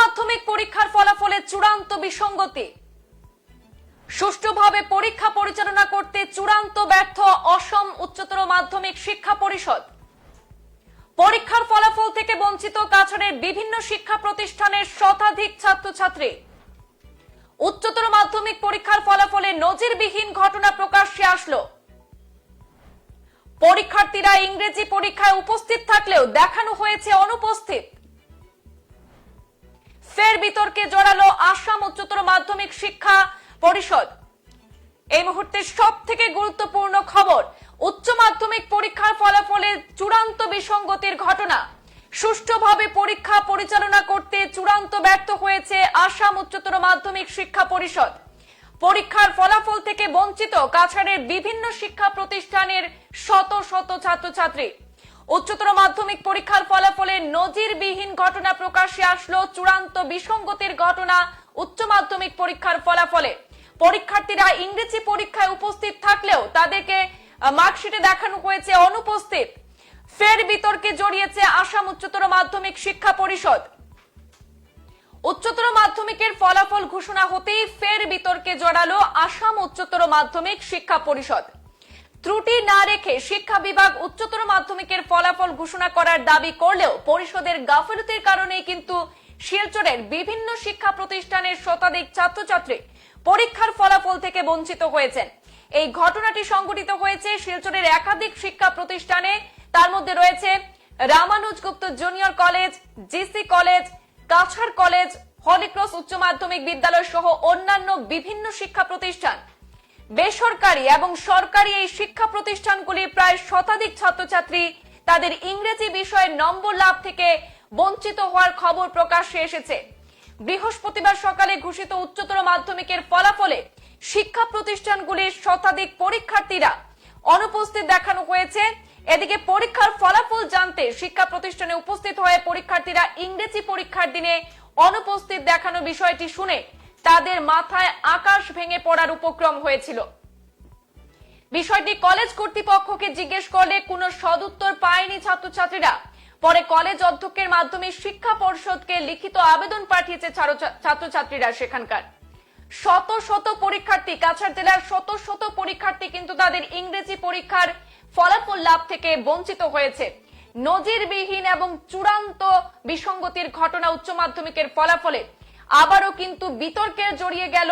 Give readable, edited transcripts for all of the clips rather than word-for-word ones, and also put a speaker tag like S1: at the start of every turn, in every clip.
S1: মাধ্যমিক পরীক্ষার ফলাফলে চূড়ান্ত বিসঙ্গতি। সুষ্ঠুভাবে পরীক্ষা পরিচালনা করতে চূড়ান্ত ব্যর্থ অসম উচ্চতর মাধ্যমিক শিক্ষা পরিষদ। পরীক্ষার ফলাফল থেকে বঞ্চিত কাছাড়ের বিভিন্ন শিক্ষা প্রতিষ্ঠানের শতাধিক ছাত্রছাত্রী। উচ্চতর মাধ্যমিক পরীক্ষার ফলাফলে নজিরবিহীন ঘটনা প্রকাশ্যে আসলো। পরীক্ষার্থীরা ইংরেজি পরীক্ষায় উপস্থিত থাকলেও দেখানো হয়েছে অনুপস্থিত। ফের বিতর্কে জড়ালো আসাম উচ্চতর মাধ্যমিক শিক্ষা পরিষদ। এই মুহূর্তে সবথেকে গুরুত্বপূর্ণ খবর, উচ্চ মাধ্যমিক পরীক্ষার ফলাফলে চূড়ান্ত বিসঙ্গতির ঘটনা। সুষ্ঠুভাবে পরীক্ষা পরিচালনা করতে চূড়ান্ত ব্যর্থ হয়েছে আসাম উচ্চতর মাধ্যমিক শিক্ষা পরিষদ। পরীক্ষার ফলাফল থেকে বঞ্চিত কাছাড়ের বিভিন্ন শিক্ষা প্রতিষ্ঠানের শত শত ছাত্রছাত্রী। উচ্চতর মাধ্যমিক পরীক্ষার ফলাফলে নজিরবিহীন ঘটনা প্রকাশ্যে আসলো। চূড়ান্ত বিসঙ্গতির ঘটনা উচ্চ মাধ্যমিক পরীক্ষার ফলাফলে। পরীক্ষার্থীরা ইংরেজি পরীক্ষায় উপস্থিত থাকলেও তাদেরকে মার্কশিটে দেখানো হয়েছে অনুপস্থিত। ফের বিতর্কে জড়িয়েছে আসাম উচ্চতর মাধ্যমিক শিক্ষা পরিষদ। উচ্চতর মাধ্যমিকের ফলাফল ঘোষণা হতেই ফের বিতর্কে জড়ালো আসাম উচ্চতর মাধ্যমিক শিক্ষা পরিষদ। ত্রুটি না রেখে শিক্ষা বিভাগ উচ্চতর মাধ্যমিকের ফলাফল ঘোষণা করার দাবি করলেও পরিষদের গাফিলতির কারণেই কিন্তু শিলচরের বিভিন্ন শিক্ষা প্রতিষ্ঠানের শতাধিক ছাত্রছাত্রী পরীক্ষার ফলাফল থেকে বঞ্চিত হয়েছেন। এই ঘটনাটি সংঘটিত হয়েছে শিলচরের একাধিক শিক্ষা প্রতিষ্ঠানে। তার মধ্যে রয়েছে Ramanuj Gupta junior college, GC college, Cachar college, Holy Cross উচ্চ মাধ্যমিক বিদ্যালয় সহ অন্যান্য বিভিন্ন শিক্ষা প্রতিষ্ঠান। বেসরকারি এবং সরকারি এই শিক্ষা প্রতিষ্ঠানগুলির প্রায় শতাধিক ছাত্রছাত্রী তাদের ইংরেজি বিষয়ের নম্বর লাভ থেকে বঞ্চিত হওয়ার খবর প্রকাশ্যে এসেছে। বৃহস্পতিবার সকালে ঘোষিত উচ্চতর মাধ্যমিকের ফলাফলে শিক্ষা প্রতিষ্ঠানগুলির শতাধিক পরীক্ষার্থীরা অনুপস্থিত দেখানো হয়েছে। এদিকে পরীক্ষার ফলাফল জানতে শিক্ষা প্রতিষ্ঠানে উপস্থিত হয়ে পরীক্ষার্থীরা ইংরেজি পরীক্ষার দিনে অনুপস্থিত দেখানো বিষয়টি শুনে তাদের মাথায় আকাশ ভেঙে পড়ার উপক্রম হয়েছিল। বিষয়টি কলেজ কর্তৃপক্ষকে জিজ্ঞেস করলে কোনো সদুত্তর পায়নি ছাত্রছাত্রীরা। পরে কলেজ অধ্যক্ষের মাধ্যমে শিক্ষা পরিষদকে লিখিত আবেদন পাঠিয়েছে ছাত্রছাত্রীরা। সেখানকার শত শত পরীক্ষার্থী, কাছাড় জেলার শত শত পরীক্ষার্থী কিন্তু তাদের ইংরেজি পরীক্ষার ফলাফল লাভ থেকে বঞ্চিত হয়েছে। নজিরবিহীন এবং চূড়ান্ত বিসঙ্গতির ঘটনা উচ্চ মাধ্যমিকের ফলাফলে আবারও কিন্তু বিতর্কে জড়িয়ে গেল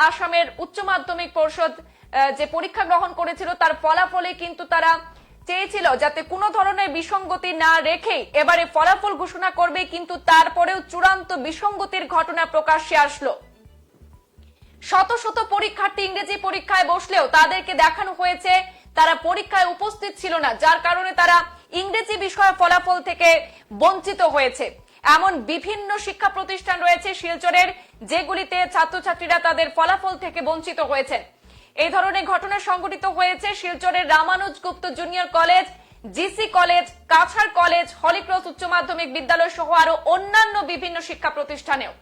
S1: আসামের উচ্চ মাধ্যমিক পরিষদ। যে পরীক্ষা গ্রহণ করেছিল তার ফলাফলে কিন্তু তারা চেয়েছিল যাতে কোনো ধরনের বিসঙ্গতি না রেখে এবারে ফলাফল ঘোষণা করবে, কিন্তু তারপরেও চূড়ান্ত বিসঙ্গতির ঘটনা প্রকাশ্যে আসলো। শত শত পরীক্ষার্থী ইংরেজি পরীক্ষায় বসলেও তাদেরকে দেখানো হয়েছে তারা পরীক্ষায় উপস্থিত ছিল না, যার কারণে তারা ইংরেজি বিষয়ের ফলাফল থেকে বঞ্চিত হয়েছে। এমন বিভিন্ন শিক্ষা প্রতিষ্ঠান রয়েছে শিলচরের, যেগুলিতে ছাত্রছাত্রীরা তাদের ফলাফল থেকে বঞ্চিত হয়েছেন। এই ধরনের ঘটনা সংঘটিত হয়েছে শিলচরের Ramanuj Gupta junior college, GC college, Cachar college, Holy Cross উচ্চ মাধ্যমিক বিদ্যালয় সহ আরো অন্যান্য বিভিন্ন শিক্ষা প্রতিষ্ঠানেও।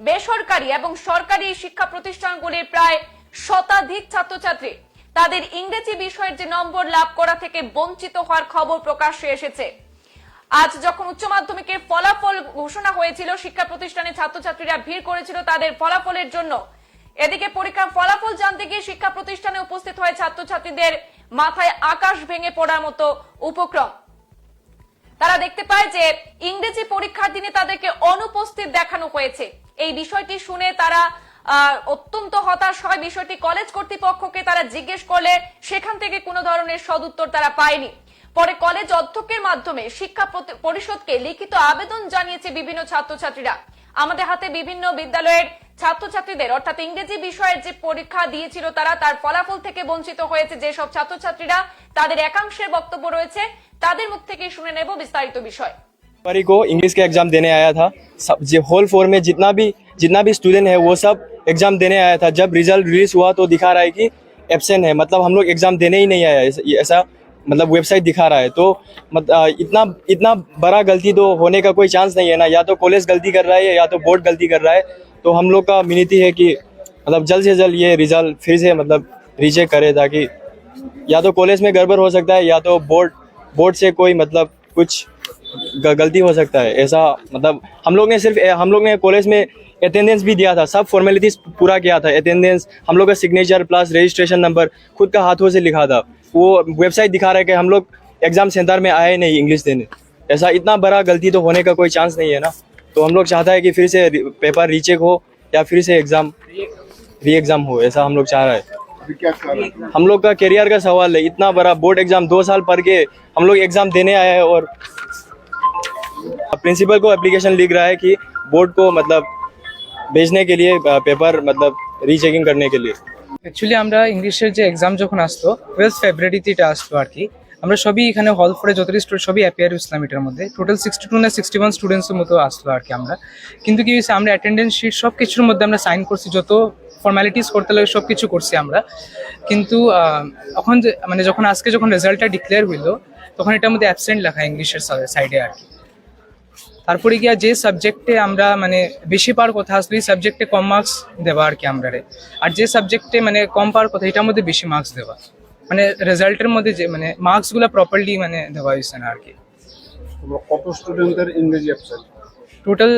S1: বেসরকারি এবং সরকারি শিক্ষা প্রতিষ্ঠানগুলির প্রায় শতাধিক ছাত্রছাত্রী তাদের ইংরেজি বিষয়ের যে নম্বর লাভ করা থেকে বঞ্চিত হওয়ার খবর প্রকাশ্যে এসেছে। আজ যখন উচ্চ মাধ্যমিকের ফলাফল ঘোষণা হয়েছিল, শিক্ষা প্রতিষ্ঠানে ছাত্রছাত্রীরা ভিড় করেছিল তাদের ফলাফলের জন্য। এদিকে পরীক্ষার ফলাফল জানতে গিয়ে শিক্ষা প্রতিষ্ঠানে উপস্থিত হয়ে ছাত্রছাত্রীদের মাথায় আকাশ ভেঙে পড়ার মতো উপক্রম। তারা দেখতে পায় যে ইংরেজি পরীক্ষার দিনে তাদেরকে অনুপস্থিত দেখানো হয়েছে। এই বিষয়টি শুনে তারা অত্যন্ত হতাশ হয়। বিষয়টি কলেজ কর্তৃপক্ষকে তারা জিজ্ঞেস করলে সেখান থেকে কোনো ধরনের সদুত্তর তারা পায়নি। পরে কলেজ অধ্যক্ষের মাধ্যমে শিক্ষা পরিষদকে লিখিত আবেদন জানিয়েছে বিভিন্ন ছাত্রছাত্রীরা। আমাদের হাতে বিভিন্ন বিদ্যালয়ের ছাত্রছাত্রীদের অর্থাৎ ইংরেজি বিষয়ের যে পরীক্ষা দিয়েছিল তারা তার ফলাফল থেকে বঞ্চিত হয়েছে যেসব ছাত্রছাত্রীরা, তাদের একাংশের বক্তব্য রয়েছে, তাদের মুখ থেকে শুনে নেব বিস্তারিত বিষয়।
S2: को इंग्लिश का एग्जाम देने आया था। सब जो होल फ्लोर में जितना भी स्टूडेंट है वो सब एग्जाम देने आया था। जब रिजल्ट रिलीज हुआ तो दिखा रहा है कि एब्सेंट है, मतलब हम लोग एग्जाम देने ही नहीं आया, ऐसा मतलब वेबसाइट दिखा रहा है। तो इतना बड़ा गलती तो होने का कोई चांस नहीं है ना। या तो कॉलेज गलती कर रहा है या तो बोर्ड गलती कर रहा है। तो हम लोग का विनती है कि मतलब जल्द से जल्द ये रिजल्ट फिर से मतलब रीचेक करे, ताकि या तो कॉलेज में गड़बड़ हो सकता है या तो बोर्ड से कोई मतलब कुछ गलती हो सकता है ऐसा। मतलब हम लोग ने कॉलेज में अटेंडेंस भी दिया था, सब फॉर्मेलिटीज पूरा किया था। अटेंडेंस, हम लोग का सिग्नेचर प्लस रजिस्ट्रेशन नंबर खुद का हाथों से लिखा था। वो वेबसाइट दिखा रहा है कि हम लोग एग्जाम सेंटर में आए नहीं इंग्लिश देने। ऐसा इतना बड़ा गलती तो होने का कोई चांस नहीं है ना। तो हम लोग चाहता है कि फिर से पेपर रीचेक हो या फिर से एग्जाम री एग्जाम हो, ऐसा हम लोग चाह रहे हैं।
S3: अभी क्या कर रहे हैं?
S2: हम लोग का करियर का सवाल है। इतना बड़ा बोर्ड एग्जाम 2 साल पढ़ के हम लोग एग्जाम देने आए हैं और प्रिंसिपल को एप्लीकेशन लिख रहा है कि बोर्ड को मतलब भेजने के लिए पेपर मतलब रीचेकिंग करने के लिए।
S4: অ্যাকচুয়ালি আমরা ইংলিশের যে এক্সাম যখন আসতো 12 ফেব্রুয়ারিতে এটা আসতো আর কি। আমরা সবই এখানে হল ফোরে যতটি স্টুডেন্ট সবই অ্যাপিয়ার ইসলাম এটার মধ্যে টোটাল 62 না 61 স্টুডেন্টসের মতো আসলো আর কি আমরা। কিন্তু কি হয়েছে, আমরা অ্যাটেন্ডেন্স শিট সব কিছুর মধ্যে আমরা সাইন করছি, যত ফর্মালিটিস করতে লাগে সব কিছু করছি আমরা। কিন্তু এখন মানে যখন রেজাল্টটা ডিক্লেয়ার হইলো তখন এটার মধ্যে অ্যাবসেন্ট লেখা ইংলিশের সাইডে আর কি। তারপরে গিয়া যে সাবজেক্টে আমরা মানে বেশি পাওয়ার কথা আসলে এই সাবজেক্টে কম মার্কস দেওয়া আর কি আমরা, আর যে সাবজেক্টে মানে কম পাওয়ার কথা এটার মধ্যে বেশি মার্কস দেওয়া, মানে রেজাল্টের মধ্যে যে মানে মার্কসগুলো প্রপারলি মানে দেওয়া হয়েছে না আর কি।
S3: তোমরা কত স্টুডেন্টদের ইংরেজি অ্যাবসেন্ট
S4: টোটাল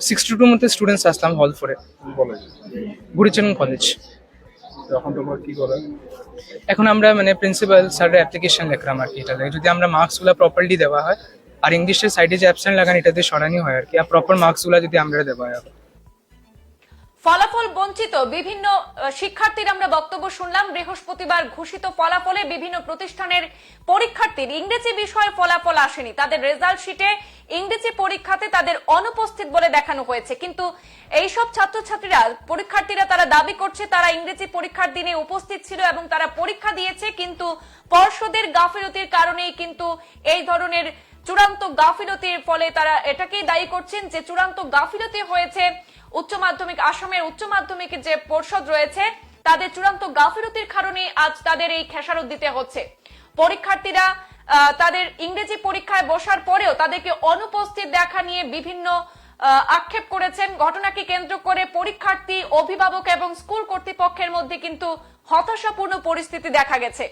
S4: 62 মতো স্টুডেন্টস আসলাম হল ফোরে,
S3: কলেজে?
S4: গুরুচরণ কলেজ।
S3: এখন তোমরা কি করো?
S4: এখন আমরা মানে প্রিন্সিপাল স্যারের অ্যাপ্লিকেশন লিখলাম আর কি। এটা যদি আমরা মার্কসগুলো প্রপারলি দেওয়া হয় আর ইংলিশের সাইডে যে অ্যাবসেন্ট লাগান এটাতে সরানি হয় আর কি, আর প্রপার মার্কসগুলো যদি আমরা দেওয়া হয়।
S1: ফলাফল বঞ্চিত বিভিন্ন শিক্ষার্থীর আমরা বক্তব্য শুনলাম। বৃহস্পতিবার ঘোষিত ফলাফলে বিভিন্ন প্রতিষ্ঠানের পরীক্ষার্থীর ইংরেজি বিষয়ে ফলাফল আসেনি। তাদের রেজাল্ট শিটে ইংরেজি পরীক্ষাতে তাদের অনুপস্থিত বলে দেখানো হয়েছে। কিন্তু এইসব ছাত্রছাত্রীরা পরীক্ষার্থীরা তারা দাবি করছে তারা ইংরেজি পরীক্ষার দিনে উপস্থিত ছিল এবং তারা পরীক্ষা দিয়েছে, কিন্তু পর্ষদের গাফিলতির কারণেই কিন্তু এই ধরনের চূড়ান্ত গাফিলতির ফলে তারা এটাকেই দায়ী করছেন যে চূড়ান্ত গাফিলতি হয়েছে উচ্চ মাধ্যমিক, আসামের উচ্চ মাধ্যমিকের যে পর্ষদ রয়েছে তাদের চূড়ান্ত গাফিলতির কারণে আজ তাদের এই খেসারত দিতে হচ্ছে। পরীক্ষার্থীরা তাদের ইংরেজি পরীক্ষায় বসার পরেও তাদেরকে অনুপস্থিত দেখা নিয়ে বিভিন্ন আক্ষেপ করেছেন। ঘটনাকে কেন্দ্র করে পরীক্ষার্থী, অভিভাবক এবং স্কুল কর্তৃপক্ষের মধ্যে কিন্তু হতাশাপূর্ণ পরিস্থিতি দেখা গেছে।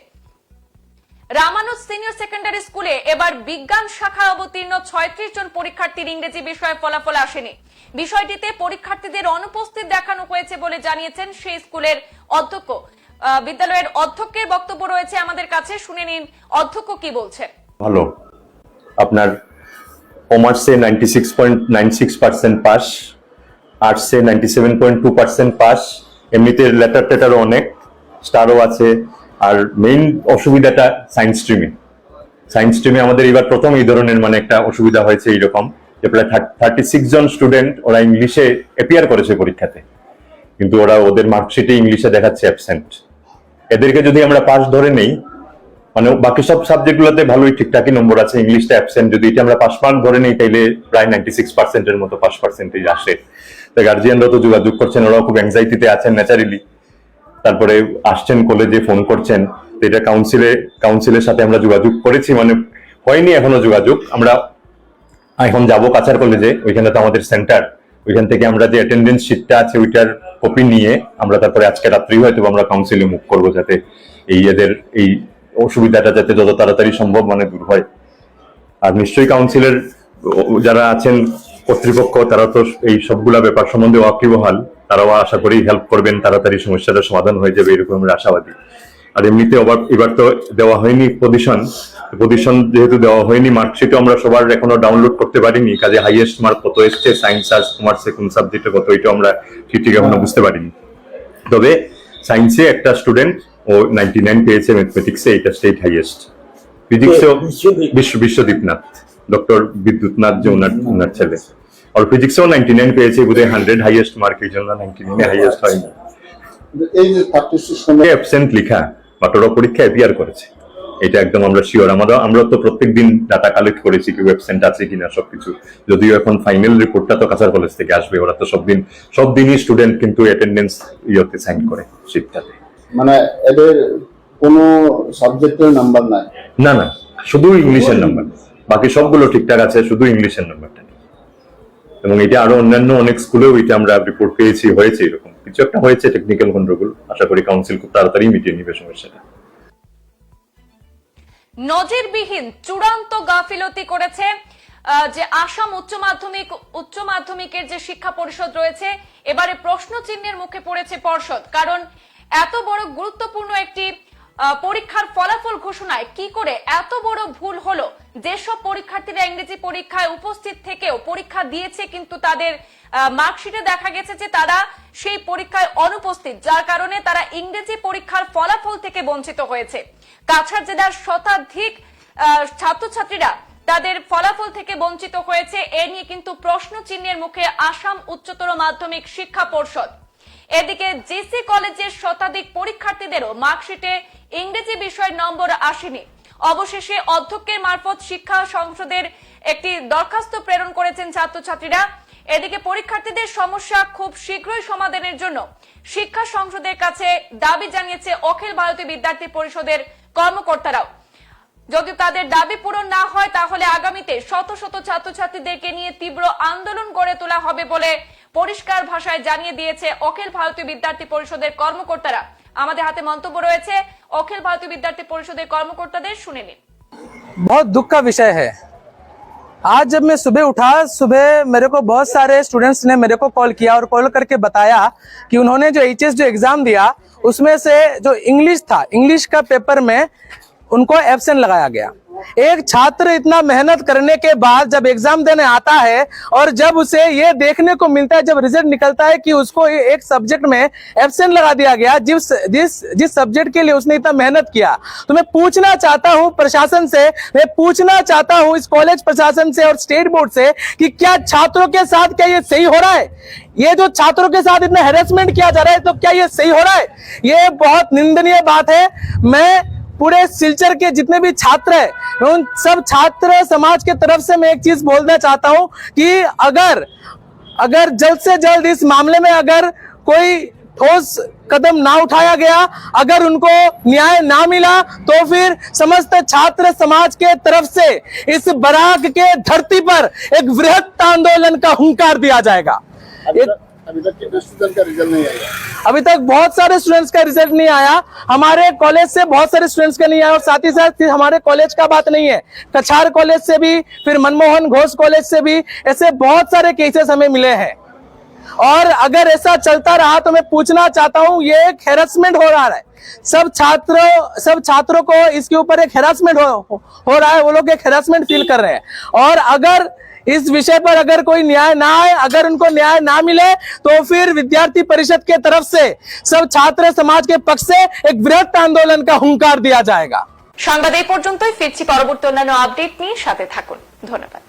S1: রামানুজ সিনিয়র সেকেন্ডারি স্কুলে এবার বিজ্ঞান শাখায় অবতীর্ণ 36 জন পরীক্ষার্থীর ইংরেজি বিষয়ে ফলাফল আসেনি। বিষয়টিতে পরীক্ষার্থীদের অনুপস্থিত দেখানো হয়েছে বলে জানিয়েছেন সেই স্কুলের অধ্যক্ষ। বিদ্যালয়ের অধ্যক্ষের বক্তব্য রয়েছে আমাদের কাছে, শুনে নিন অধ্যক্ষ কি বলছেন।
S5: ভালো, আপনার কমার্সে 96.96% পাস, আর্টসে 97.2% পাস। এমনিতে লেটার টেটারও অনেক, স্টারও আছে। আর মেইন অসুবিধাটা সায়েন্স স্ট্রিমে আমাদের এবার প্রথম এই ধরনের মানে একটা অসুবিধা হয়েছে এইরকম যে প্রায় 36 জন স্টুডেন্ট ওরা ইংলিশে অ্যাপিয়ার করেছে পরীক্ষাতে, কিন্তু ওরা ওদের মার্কশিটে ইংলিশে দেখাচ্ছে অ্যাবসেন্ট। এদেরকে যদি আমরা পাস ধরে নেই, মানে বাকি সব সাবজেক্টগুলোতে ভালোই ঠিকঠাকই নম্বর আছে, ইংলিশটা অ্যাবসেন্ট, যদি এটা আমরা পাস মার্ক ধরে নেই তাইলে প্রায় 96%-এর মতো পাস পার্সেন্টেজ আসে। তো গার্জিয়ানরা তো যোগাযোগ করছেন, ওরাও খুব অ্যাংজাইটিতে আছেন ন্যাচারালি। তারপরে আসছেন কলেজে, ফোন করছেন। এটা কাউন্সিলের সাথে আমরা যোগাযোগ করেছি, মানে হয়নি এখনো যোগাযোগ। আমরা এখন যাবো কাছার কলেজে, ওইখানে তো আমাদের সেন্টার, ওইখান থেকে আমরা যে অ্যাটেন্ডেন্স শিটটা আছে ওইটার কপি নিয়ে আমরা তারপরে আজকে রাত্রি হয়তো আমরা কাউন্সিলে মুভ করবো, যাতে এদের এই অসুবিধাটা যাতে যত তাড়াতাড়ি সম্ভব মানে দূর হয়। আর নিশ্চয়ই কাউন্সিলের যারা আছেন কর্তৃপক্ষ, তারা তো এই সবগুলা ব্যাপার সম্বন্ধে ওয়াকিবহাল, তারাও আশা করি হেল্প করবেন, তাড়াতাড়ি সমস্যাটার সমাধান হয়ে যাবে এরকম আমরা আশাবাদী। আর এমনিতে এবার তো দেওয়া হয়নি পজিশন যেহেতু দেওয়া হয়নি, মার্কশিটও আমরা সবার এখনো ডাউনলোড করতে পারিনি, কাজে হাইয়েস্ট মার্ক কত এসছে সায়েন্স আর কমার্সে কোন সাবজেক্টে কত, এটা আমরা ঠিক এখনো বুঝতে পারিনি। তবে সায়েন্সে একটা স্টুডেন্ট ও 99 পেয়েছে ম্যাথমেটিক্সে, এটা স্টেট হাইয়েস্ট। ফিজিক্সেও বিশ্বদীপনাথ, ডক্টর বিদ্যুৎনাথ যে ওনার ছেলে, আর ফিজিক্সেও 99 পেয়েছে, বোধহয় 100 হাইয়েস্ট মার্ক, এই জন্য 99 হাইয়েস্ট হয়নি।
S3: এই যে 36
S5: অ্যাবসেন্ট লেখা বাট ওরা পরীক্ষা অ্যাপিয়ার করেছে, এটা একদম আমরা শিওর। আমরা তো প্রত্যেকদিন ডাটা কালেক্ট করেছি কেউ অ্যাবসেন্ট আছে কিনা সবকিছু, যদিও এখন ফাইনাল রিপোর্টটা তো কাছার কলেজ থেকে আসবে। ওরা তো সব দিনই স্টুডেন্ট কিন্তু অ্যাটেন্ডেন্স ইয়েতে সাইন করে শিটটাতে।
S3: মানে এদের কোনো সাবজেক্টের নাম্বার নাই?
S5: না, শুধু ইংলিশের নাম্বার, বাকি সবগুলো ঠিকঠাক আছে, শুধু ইংলিশের নাম্বারটা নেই। এবং এটা আরো অন্যান্য অনেক স্কুলেও এটা আমরা রিপোর্ট পেয়েছি, হয়েছে এরকম কিছু একটা হয়েছে, টেকনিক্যাল গন্ডগোল। আশা করি কাউন্সিল খুব তাড়াতাড়ি মিটিয়ে নিবে সমস্যাটা।
S1: নজিরবিহীন চূড়ান্ত গাফিলতি করেছে যে আসাম উচ্চ মাধ্যমিকের যে শিক্ষা পরিষদ রয়েছে এবারে প্রশ্ন চিহ্নের মুখে পড়েছে পর্ষদ। কারণ এত বড় গুরুত্বপূর্ণ একটি পরীক্ষার ফলাফল ঘোষণায় কি করে এত বড় ভুল হলো। যেসব পরীক্ষার্থীরা ইংরেজি পরীক্ষায় উপস্থিত থেকেও পরীক্ষা দিয়েছে কিন্তু তাদের মার্কশিটে দেখা গেছে যে তারা সেই পরীক্ষায় অনুপস্থিত, যার কারণে তারা ইংরেজি পরীক্ষার ফলাফল থেকে বঞ্চিত হয়েছে। কাছাড় জেলার শতাধিক ছাত্রছাত্রীরা তাদের ফলাফল থেকে বঞ্চিত হয়েছে। এ নিয়ে কিন্তু প্রশ্ন চিহ্নের মুখে আসাম উচ্চতর মাধ্যমিক শিক্ষা পর্ষদ। এদিকে জিসি কলেজের শতাধিক পরীক্ষার্থীদেরও মার্কশিটে ইংরেজি বিষয় নম্বর আসেনি। অবশেষে অধ্যক্ষের মারফত শিক্ষা সংসদের একটি দরখাস্ত প্রেরণ করেছেন ছাত্রছাত্রীরা। এদিকে পরীক্ষার্থীদের সমস্যা খুব শীঘ্রই সমাধানের জন্য শিক্ষা সংসদের কাছে দাবি জানিয়েছে অখিল ভারতীয় বিদ্যার্থী পরিষদের কর্মকর্তারাও। যদি তাদের দাবি পূরণ না হয় তাহলে আগামীতে শত শত ছাত্রছাত্রীদেরকে নিয়ে তীব্র আন্দোলন গড়ে তোলা হবে বলে পরিষ্কার ভাষায় জানিয়ে দিয়েছে অখিল ভারতীয় বিদ্যার্থী পরিষদের কর্মকর্তারা। আমাদের হাতে মন্তব্য রয়েছে অখিল ভারতীয় বিদ্যার্থী পরিষদের কর্মকর্তাদের, শুনে নিন।
S6: बहुत दुख का विषय है। आज जब मैं सुबह उठा, सुबह मेरे को बहुत सारे स्टूडेंट्स ने मेरे को कॉल किया और कॉल करके बताया कि उन्होंने जो एचएस जो एग्जाम दिया उसमें से जो इंग्लिश था, इंग्लिश का पेपर में उनको एब्सेंट लगाया गया। एक छात्र इतना मेहनत करने के बाद जब एग्जाम देने आता है और जब उसे ये देखने को मिलता है, जब रिजल्ट निकलता है कि उसको एक सब्जेक्ट में एब्सेंट लगा दिया गया, जिस सब्जेक्ट के लिए उसने इतना मेहनत किया, तो मैं पूछना चाहता हूं प्रशासन से, मैं पूछना चाहता हूं इस कॉलेज प्रशासन से और स्टेट बोर्ड से कि क्या छात्रों के साथ क्या ये सही हो रहा है? ये जो छात्रों के साथ इतना हैरेसमेंट किया जा रहा है तो क्या ये सही हो रहा है? ये बहुत निंदनीय बात है। मैं पूरे सिलचर के जितने भी छात्र हैं, उन सब छात्र समाज के तरफ से मैं एक चीज बोलना चाहता हूं कि अगर जल्द से जल्द इस मामले में अगर कोई ठोस कदम ना उठाया गया, अगर उनको न्याय ना मिला, तो फिर समस्त छात्र समाज के तरफ से इस बराक के धरती पर एक वृहत आंदोलन का हुंकार दिया जाएगा।
S3: अभी तक कितने स्टूडेंट का रिजल्ट नहीं आया?
S6: अभी तक बहुत सारे स्टूडेंट्स का रिजल्ट नहीं आया। हमारे कॉलेज से बहुत सारे स्टूडेंट्स का नहीं आया और साथ ही साथ हमारे कॉलेज का बात नहीं है, कछार कॉलेज से भी, फिर मनमोहन घोष कॉलेज से भी ऐसे बहुत सारे केसेस हमें मिले हैं। और अगर ऐसा चलता रहा तो मैं पूछना चाहता हूं, ये एक हैरेसमेंट हो रहा है। सब छात्रों को इसके ऊपर एक हैरेसमेंट हो रहा है, वो लोग एक हैरेसमेंट फील कर रहे हैं। और अगर इस विषय पर अगर कोई न्याय ना आए, अगर उनको न्याय ना मिले, तो फिर विद्यार्थी परिषद के तरफ से सब छात्र समाज के पक्ष से एक बृहत आंदोलन का हुंकार दिया जाएगा।
S1: সংবাদ এই পর্যন্তই, ফিরছি পরবর্তী অন্যান্য আপডেট নিয়ে, সাথে থাকুন। ধন্যবাদ।